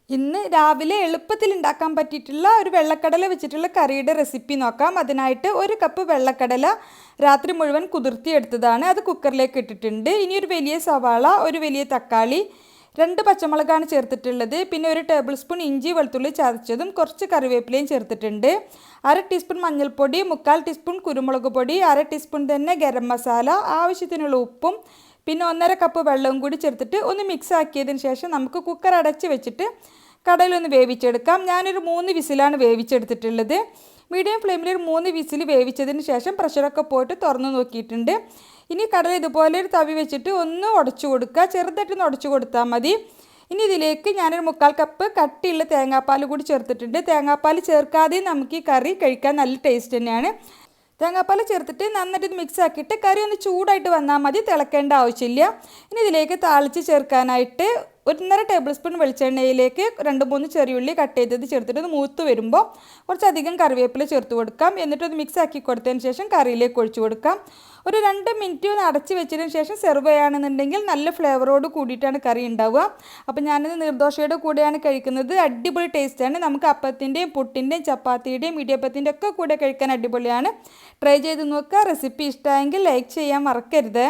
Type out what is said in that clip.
ഇന്ന് രാവിലെ എളുപ്പത്തിൽ ഉണ്ടാക്കാൻ പറ്റിയിട്ടുള്ള ഒരു വെള്ളക്കടല വെച്ചിട്ടുള്ള കറിയുടെ റെസിപ്പി നോക്കാം. അതിനായിട്ട് ഒരു കപ്പ് വെള്ളക്കടല രാത്രി മുഴുവൻ കുതിർത്തിയെടുത്തതാണ്. അത് കുക്കറിലേക്ക് ഇട്ടിട്ടുണ്ട്. ഇനി ഒരു വലിയ സവാള, ഒരു വലിയ തക്കാളി, 2 പച്ചമുളകാണ് ചേർത്തിട്ടുള്ളത്. പിന്നെ ഒരു ടേബിൾ സ്പൂൺ ഇഞ്ചി വെളുത്തുള്ളി ചതച്ചതും കുറച്ച് കറിവേപ്പിലയും ചേർത്തിട്ടുണ്ട്. 1/2 ടീസ്പൂൺ മഞ്ഞൾപ്പൊടി, 1/4 ടീസ്പൂൺ കുരുമുളക് പൊടി, 1/2 ടീസ്പൂൺ തന്നെ ഗരം മസാല, ആവശ്യത്തിനുള്ള ഉപ്പും പിന്നെ 1/2 കപ്പ് വെള്ളവും കൂടി ചേർത്തിട്ട് ഒന്ന് മിക്സ് ആക്കിയതിന് ശേഷം നമുക്ക് കുക്കർ അടച്ച് വെച്ചിട്ട് കടയിലൊന്ന് വേവിച്ചെടുക്കാം. ഞാനൊരു 3 വിസിലാണ് വേവിച്ചെടുത്തിട്ടുള്ളത്. മീഡിയം ഫ്ലെയിമിൽ ഒരു 3 വിസിൽ വേവിച്ചതിന് ശേഷം പ്രഷറൊക്കെ പോയിട്ട് തുറന്ന് നോക്കിയിട്ടുണ്ട്. ഇനി കടല ഇതുപോലെ ഒരു തവി വെച്ചിട്ട് ഒന്ന് ഉടച്ചു കൊടുക്കുക. ചെറുതായിട്ടൊന്ന് ഉടച്ചു കൊടുത്താൽ മതി. ഇനി ഇതിലേക്ക് ഞാനൊരു 1/4 കപ്പ് കട്ടിയുള്ള തേങ്ങാപ്പാൽ കൂടി ചേർത്തിട്ടുണ്ട്. തേങ്ങാപ്പാൽ ചേർക്കാതെ നമുക്ക് ഈ കറി കഴിക്കാൻ നല്ല ടേസ്റ്റ് തന്നെയാണ്. തേങ്ങാപ്പാൽ ചേർത്തിട്ട് നന്നായിട്ട് ഇത് മിക്സ് ആക്കിയിട്ട് കറി ഒന്ന് ചൂടായിട്ട് വന്നാൽ മതി, തിളക്കേണ്ട ആവശ്യമില്ല. ഇനി ഇതിലേക്ക് താളിച്ച് ചേർക്കാനായിട്ട് 1.5 ടേബിൾ സ്പൂൺ വെളിച്ചെണ്ണയിലേക്ക് 2-3 ചെറിയുള്ളി കട്ട് ചെയ്തത് ചേർത്തിട്ട് ഒന്ന് മൂത്ത് വരുമ്പോൾ കുറച്ചധികം കറിവേപ്പില ചേർത്ത് കൊടുക്കാം. എന്നിട്ടൊന്ന് മിക്സ് ആക്കി കൊടുത്തതിന് ശേഷം കറിയിലേക്ക് ഒഴിച്ചു കൊടുക്കാം. ഒരു 2 മിനിറ്റ് ഒന്ന് അടച്ച് വെച്ചതിന് ശേഷം സെർവ് ചെയ്യുകയാണെന്നുണ്ടെങ്കിൽ നല്ല ഫ്ലേവറോട് കൂടിയിട്ടാണ് കറി ഉണ്ടാവുക. അപ്പോൾ ഞാനിത് നീർദോശയുടെ കൂടെയാണ് കഴിക്കുന്നത്. അടിപൊളി ടേസ്റ്റാണ്. നമുക്ക് അപ്പത്തിൻ്റെയും പുട്ടിൻ്റെയും ചപ്പാത്തിയുടെയും ഇടിയപ്പത്തിൻ്റെ ഒക്കെ കൂടെ കഴിക്കാൻ അടിപൊളിയാണ്. ട്രൈ ചെയ്ത് നോക്കുക. റെസിപ്പി ഇഷ്ടമായെങ്കിൽ ലൈക്ക് ചെയ്യാൻ മറക്കരുത്.